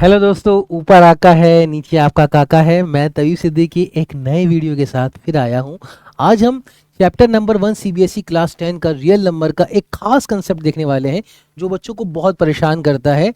Hello दोस्तों, ऊपर आका है नीचे आपका काका है। मैं तवी सिद्दीकी एक नए वीडियो के साथ फिर आया हूँ। आज हम चैप्टर नंबर 1 सीबीएसई क्लास 10 का रियल नंबर का एक खास कंसेप्ट देखने वाले हैं जो बच्चों को बहुत परेशान करता है।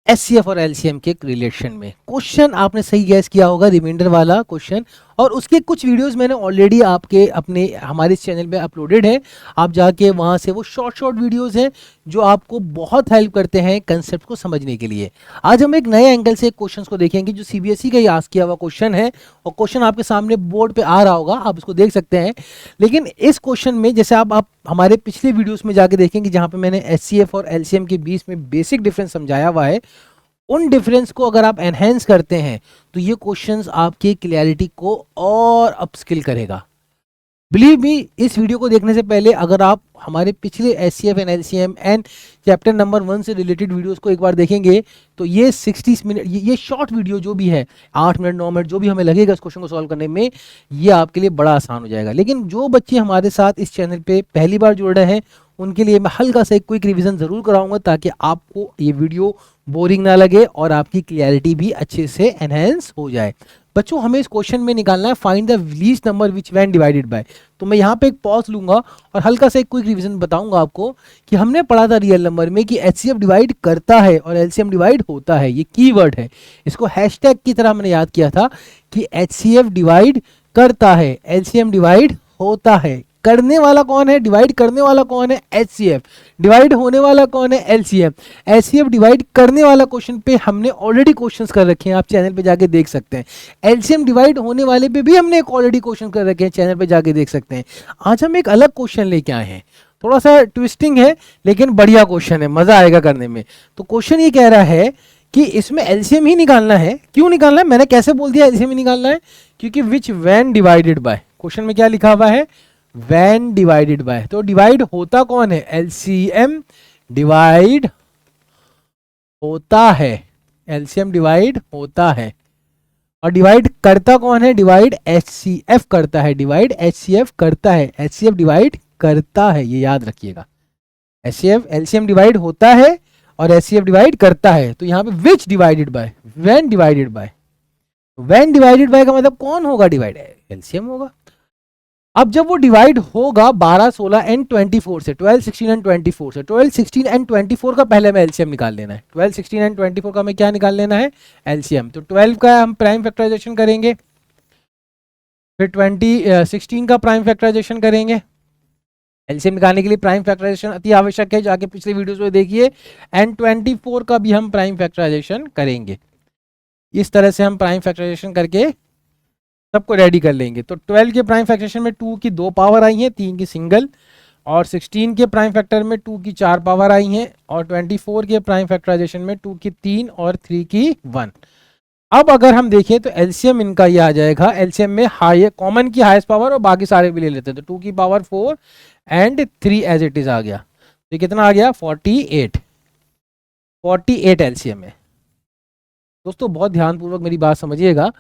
एचसीएफ और एलसीएम के रिलेशन में क्वेश्चन आपने सही गैस किया होगा, रिमाइंडर वाला क्वेश्चन। और उसके कुछ वीडियोस मैंने ऑलरेडी आपके अपने हमारे इस चैनल पे अपलोडेड है। आप जाके वहां से वो शॉर्ट वीडियोस हैं जो आपको बहुत हेल्प करते हैं कंसेप्ट को समझने के लिए। आज हम एक नए एंगल से क्वेश्चंस को देखेंगे जो सीबीएसई का ही आस्क किया हुआ क्वेश्चन है, और क्वेश्चन आपके सामने बोर्ड पे आ रहा होगा, आप इसको देख सकते हैं। लेकिन इस क्वेश्चन में जैसे आप हमारे पिछले वीडियोस में जाके देखेंगे जहां पे मैंने एचसीएफ और एलसीएम के बीच में बेसिक डिफरेंस समझाया हुआ है, उन डिफरेंस को अगर आप एनहेंस करते हैं तो ये क्वेश्चंस आपकी क्लैरिटी को और अपस्किल करेगा। बिलीव मी, इस वीडियो को देखने से पहले अगर आप हमारे पिछले HCF and LCM and chapter number 1 से रिलेटेड वीडियोस को एक बार देखेंगे तो ये 60 मिनट ये शॉर्ट वीडियो जो भी है 8 मिनट 9 मिनट जो भी हमें लगेगा इस क्वेश्चन को सॉल्व करने में, ये आपके लिए बड़ा आसान हो जाएगा। लेकिन जो बच्चे हमारे साथ इस चैनल पे पहली बार जुड़ रहे हैं उनके लिए मैं हल्का सा एक क्विक रिवीजन जरूर कराऊंगा ताकि आपको ये वीडियो बोरिंग ना लगे और आपकी क्लैरिटी भी अच्छे से एनहेंस हो जाए। बच्चों, हमें इस क्वेश्चन में निकालना है find the least number which when divided bye. तो मैं यहाँ पे एक पॉज लूंगा और हल्का सा एक क्विक रिवीजन बताऊंगा आपको कि हमने पढ़ा था रियल नंबर में कि एचसीएफ डिवाइड करता है और एलसीएम डिवाइड होता है। ये कीवर्ड है, इसको हैशटैग की तरह मैंने याद किया था कि एचसीएफ डिवाइड करता है, एलसीएम डिवाइड होता है। करने वाला कौन है, डिवाइड करने वाला कौन है, एचसीएफ। डिवाइड होने वाला कौन है, एलसीएम। एचसीएफ डिवाइड करने वाला क्वेश्चन पे हमने ऑलरेडी क्वेश्चंस कर रखे हैं, आप चैनल पे जाके देख सकते हैं। एलसीएम डिवाइड होने वाले पे भी हमने एक ऑलरेडी क्वेश्चन कर रखे हैं, चैनल पे जाके देख सकते हैं। आज हम एक अलग क्वेश्चन लेके आए हैं, थोड़ा सा ट्विस्टिंग है लेकिन बढ़िया क्वेश्चन है, मजा आएगा करने में। तो क्वेश्चन ये कह रहा है कि इसमें एलसीएम ही निकालना है। क्यों निकालना है, मैंने कैसे बोल दिया एलसीएम ही निकालना है, क्योंकि विच व्हेन डिवाइडेड बाय, क्वेश्चन में क्या लिखा हुआ है, व्हेन डिवाइडेड बाय। तो डिवाइड होता कौन है, एलसीएम डिवाइड होता है, एलसीएम डिवाइड होता है। और डिवाइड करता कौन है, डिवाइड एचसीएफ करता है, डिवाइड एचसीएफ करता है, एचसीएफ डिवाइड करता है, ये याद रखिएगा। एचसीएफ एलसीएम डिवाइड होता है और एचसीएफ डिवाइड करता है। तो यहाँ पे which divided by, when divided by. When divided by का मतलब कौन होगा, डिवाइड एलसीएम होगा। अब जब वो डिवाइड होगा 12, 16 एंड 24 से, 12, 16 एंड 24 से, 12, 16 एंड 24 का पहले हमें एलसीएम निकाल लेना है। 12, 16 एंड 24 का हमें क्या निकाल लेना है, एलसीएम। तो 12 का हम प्राइम फैक्टराइजेशन करेंगे, फिर 16 का प्राइम फैक्टराइजेशन करेंगे। एलसीएम निकालने के लिए प्राइम फैक्टराइजेशन अति आवश्यक है, जाके पिछले वीडियोस में देखिए। एंड 24 का भी हम प्राइम फैक्टराइजेशन करेंगे। इस तरह से हम प्राइम फैक्टराइजेशन करके सबको रेडी कर लेंगे। तो 12 के प्राइम फैक्टराइजेशन में 2 की 2 पावर आई है, 3 की सिंगल। और 16 के प्राइम फैक्टर में 2 की 4 पावर आई हैं, और 24 के प्राइम फैक्टराइजेशन में 2 की 3 और 3 की 1। अब अगर हम देखें तो एलसीएम इनका ये आ जाएगा, एलसीएम में हाई कॉमन की हाईएस्ट पावर और बाकी सारे भी ले लेते हैं। तो 2 की power 4 and 3 as it is आ गया। तो कितना आ गया, 48 एलसीएम है। दोस्तों बहुत ध्यानपूर्वक मेरी बात समझिएगा,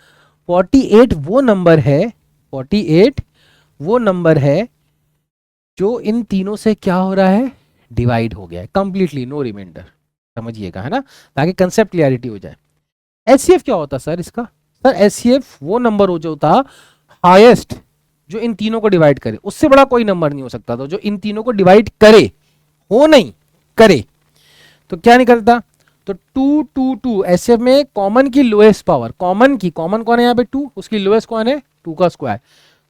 48 वो नंबर है, 48 वो नंबर है जो इन तीनों से क्या हो रहा है, डिवाइड हो गया है कंप्लीटली, नो रिमाइंडर। समझिएगा, है ना, ताकि कंसेप्ट क्लियरिटी हो जाए। एचसीएफ क्या होता सर इसका, सर एचसीएफ वो नंबर हो जो होता हाईएस्ट जो इन तीनों को डिवाइड करे, उससे बड़ा कोई नंबर नहीं हो सकता था जो इन तीनों को डिवाइड करे, हो नहीं करे। तो क्या निकलता, तो 2 2 2 एचसीएफ में कॉमन की लोएस्ट पावर, कॉमन कौन है यहाँ पे 2, उसकी लोएस्ट कौन है 2 का स्क्वायर।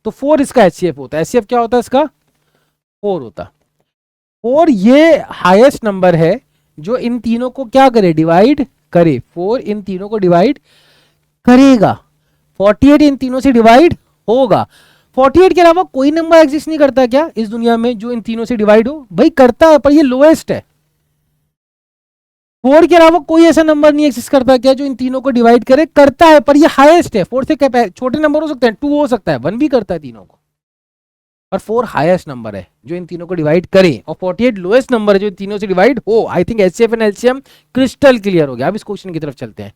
तो 4 इसका एचसीएफ होता है। एचसीएफ क्या होता है इसका, 4 होता। 4 ये हाईएस्ट नंबर है जो इन तीनों को क्या करे, डिवाइड करे। 4 इन तीनों को डिवाइड करेगा। 48 इन तीनों से डिवाइड होगा। 48 के अलावा कोई नंबर एग्जिस्ट नहीं करता क्या इस दुनिया में जो इन तीनों से डिवाइड हो, भाई करता है पर ये लोएस्ट है। 4 के अलावा कोई ऐसा नंबर नहीं एग्जिस्ट करता क्या जो इन तीनों को डिवाइड करे, करता है पर ये हाईएस्ट है। 4 से क्या छोटे नंबर हो सकते हैं, 2 हो सकता है, 1 भी करता है तीनों को, और 4 हाईएस्ट नंबर है जो इन तीनों को डिवाइड करे, और 48 लोएस्ट नंबर है जो इन तीनों से डिवाइड हो। I think HCF and LCM crystal clear हो गया। अब इस क्वेश्चन की तरफ चलते हैं।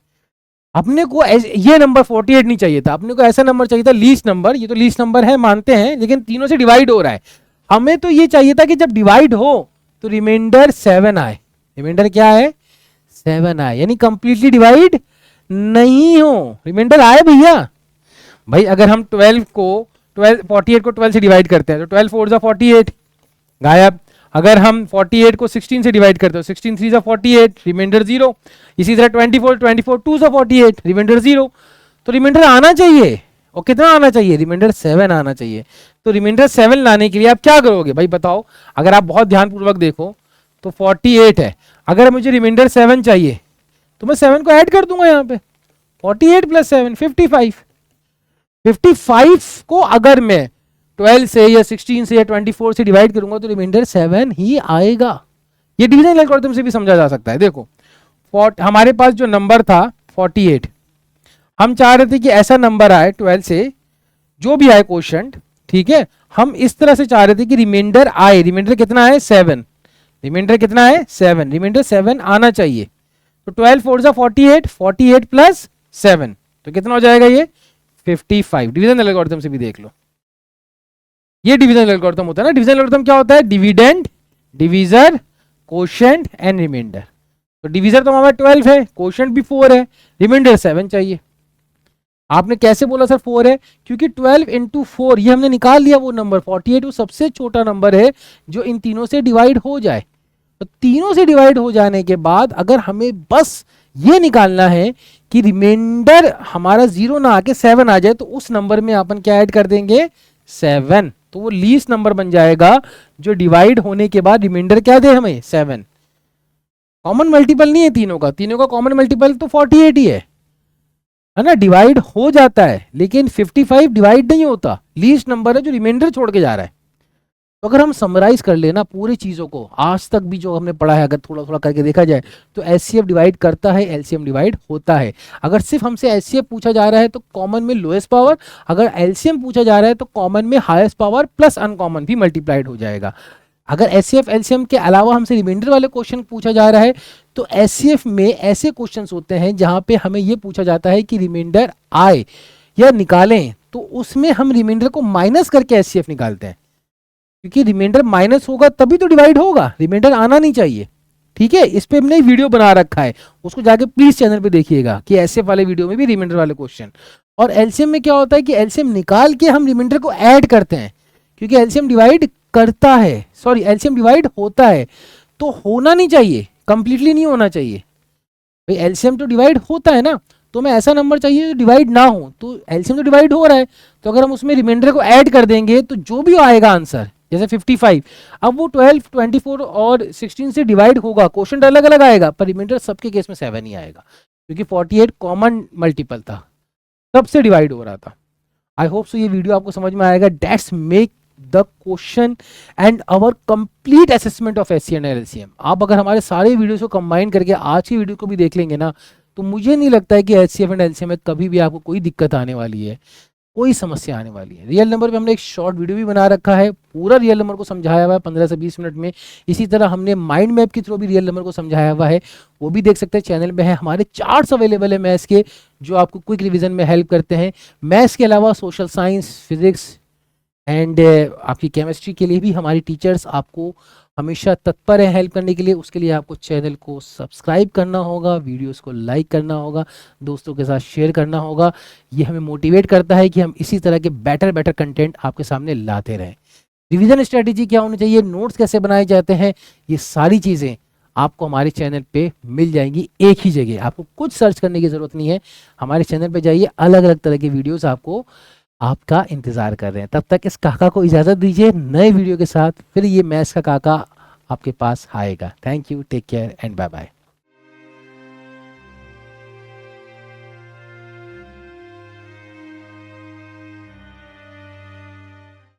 अपने को ये नंबर 48 नहीं चाहिए था, अपने को ऐसा नंबर चाहिए था लीस्ट नंबर। ये तो लीस्ट नंबर है मानते हैं, लेकिन तीनों से डिवाइड हो रहा है। हमें तो ये चाहिए था कि जब डिवाइड हो तो रिमाइंडर 7 आए। रिमाइंडर क्या है, 7 आए, यानी कंप्लीटली डिवाइड नहीं हो, रिमाइंडर आए भैया। भाई अगर हम 48 को 12 से डिवाइड करते हैं तो 12 4 जा 48 गायब। अगर हम 48 को 16 से डिवाइड करते हो 16 3 जा 48, रिमाइंडर 0। इसी तरह 24 2 जा 48, रिमाइंडर 0। तो रिमाइंडर आना चाहिए, और कितना आना चाहिए, रिमाइंडर 7 आना चाहिए। तो रिमाइंडर 7 लाने के लिए आप क्या करोगे भाई बताओ। अगर आप बहुत ध्यानपूर्वक देखो तो 48 है, अगर मुझे रिमाइंडर 7 चाहिए तो मैं 7 को ऐड कर दूंगा यहाँ पे, 48 प्लस 7 55। 55 को अगर मैं 12 से या 16 से या 24 से डिवाइड करूंगा तो रिमाइंडर 7 ही आएगा। ये डिवीजन एल्गोरिथम से भी समझा जा सकता है। देखो हमारे पास जो नंबर था 48, हम चाह रहे थे कि ऐसा नंबर आए 12 से जो भी आए क्वोशंट, ठीक है, हम इस तरह से चाह रहे थे कि रिमाइंडर आए। रिमाइंडर कितना है 7, रिमाइंडर कितना है 7, रिमाइंडर 7 आना चाहिए। तो 12 4 जा 48, 48 प्लस 7 तो कितना हो जाएगा ये 55। डिवीजन एल्गोरिथम से भी देख लो, ये डिवीजन एल्गोरिथम होता है ना। डिवीजन एल्गोरिथम क्या होता है, dividend, divisor, quotient and remainder. तो डिवीजर तो हमारा 12 है, कोशेंट भी 4 है, रिमाइंडर 7 चाहिए। आपने कैसे बोला सर 4 है, क्योंकि 12 इंटू 4 ये हमने निकाल लिया वो नंबर 48, वो सबसे छोटा नंबर है जो इन तीनों से डिवाइड हो जाए। तो तीनों से डिवाइड हो जाने के बाद अगर हमें बस ये निकालना है कि रिमाइंडर हमारा 0 ना आके 7 आ जाए, तो उस नंबर में अपन क्या ऐड कर देंगे 7, तो वो लीस्ट नंबर बन जाएगा जो डिवाइड होने के बाद रिमाइंडर क्या दे हमें 7। कॉमन मल्टीपल नहीं है तीनों का, तीनों का कॉमन मल्टीपल तो 48 ही है ना। डिवाइड हो जाता है लेकिन 55 डिवाइड नहीं होता, लीस्ट नंबर है जो रिमाइंडर छोड़ के जा रहा है। तो अगर हम समराइज कर लेना पूरी चीजों को, आज तक भी जो हमने पढ़ा है अगर थोड़ा थोड़ा करके देखा जाए तो एचसीएफ डिवाइड करता है, एलसीएम डिवाइड होता है। अगर सिर्फ हमसे एचसीएफ पूछा जा रहा है तो कॉमन में लोएस्ट पावर, अगर एलसीएम पूछा जा रहा है तो कॉमन में हाईएस्ट पावर प्लस अनकॉमन भी मल्टीप्लाइड हो जाएगा। अगर एचसीएफ एलसीएम के अलावा हमसे रिमाइंडर वाले क्वेश्चन पूछा जा रहा है तो एचसीएफ में ऐसे क्वेश्चंस होते हैं जहां पे हमें ये पूछा जाता है कि रिमाइंडर आए या निकालें, तो उसमें हम रिमाइंडर को माइनस करके एचसीएफ निकालते हैं, क्योंकि रिमाइंडर माइनस होगा तभी तो डिवाइड होगा, रिमाइंडर आना नहीं चाहिए। ठीक है, इस पे हमने वीडियो बना रखा है, उसको जाके प्लीज चैनल पे देखिएगा कि एचसीएफ वाले वीडियो में भी रिमाइंडर वाले क्वेश्चन। और एलसीएम में क्या होता है कि एलसीएम निकाल के हम रिमाइंडर को ऐड करते हैं, क्योंकि एलसीएम डिवाइड करता है, सॉरी एलसीएम डिवाइड होता है, तो होना नहीं चाहिए, कंप्लीटली नहीं होना चाहिए। भाई एलसीएम तो डिवाइड होता है ना, तो मैं ऐसा नंबर चाहिए जो डिवाइड ना हो, तो एलसीएम तो डिवाइड हो रहा है, तो अगर हम उसमें रिमाइंडर को ऐड कर देंगे तो जो भी आएगा आंसर, जैसे 55, अब वो 12 24 और 16 से डिवाइड होगा, क्वेश्चन अलग अलग आएगा, पर रिमाइंडर सबके केस में 7 ही आएगा, क्योंकि 48 कॉमन मल्टीपल था, सबसे डिवाइड हो रहा था। आई होप सो ये वीडियो आपको समझ में आएगा। That's make the question and our complete assessment of HCF and LCM. आप अगर हमारे सारे वीडियोस को कंबाइन करके आज की वीडियो को भी देख लेंगे ना, तो मुझे नहीं लगता है कि एचसीएफ एंड एलसीएम में कभी भी आपको कोई दिक्कत आने वाली है, कोई समस्या आने वाली है। रियल नंबर पे हमने एक शॉर्ट वीडियो भी बना रखा है, पूरा रियल नंबर को समझाया हुआ है 15 से 20 मिनट में। इसी तरह हमने माइंड मैप के थ्रू भी रियल नंबर को समझाया हुआ है, वो भी देख सकते हैं, चैनल में है। हमारे चार्ट्स अवेलेबल है मैथ्स के, जो आपको क्विक रिवीजन में हेल्प करते हैं। मैथ्स के अलावा सोशल साइंस, फिजिक्स एंड आपकी केमिस्ट्री के लिए भी हमारी टीचर्स आपको हमेशा तत्पर है हेल्प करने के लिए। उसके लिए आपको चैनल को सब्सक्राइब करना होगा, वीडियोस को लाइक करना होगा, दोस्तों के साथ शेयर करना होगा। ये हमें मोटिवेट करता है कि हम इसी तरह के बेटर कंटेंट आपके सामने लाते रहें। रिवीजन स्ट्रेटेजी क्या होनी चाहिए, नोट्स कैसे बनाए जाते हैं, ये सारी चीज़ें आपको हमारे चैनल पे मिल जाएंगी एक ही जगह। आपको कुछ सर्च करने की ज़रूरत नहीं है, हमारे चैनल पे जाइए, अलग अलग तरह के वीडियोस आपको आपका इंतजार कर रहे हैं। तब तक इस काका को इजाज़त दीजिए, नए वीडियो के साथ फिर ये मैथ्स का काका आपके पास आएगा। Thank you, take care and bye bye.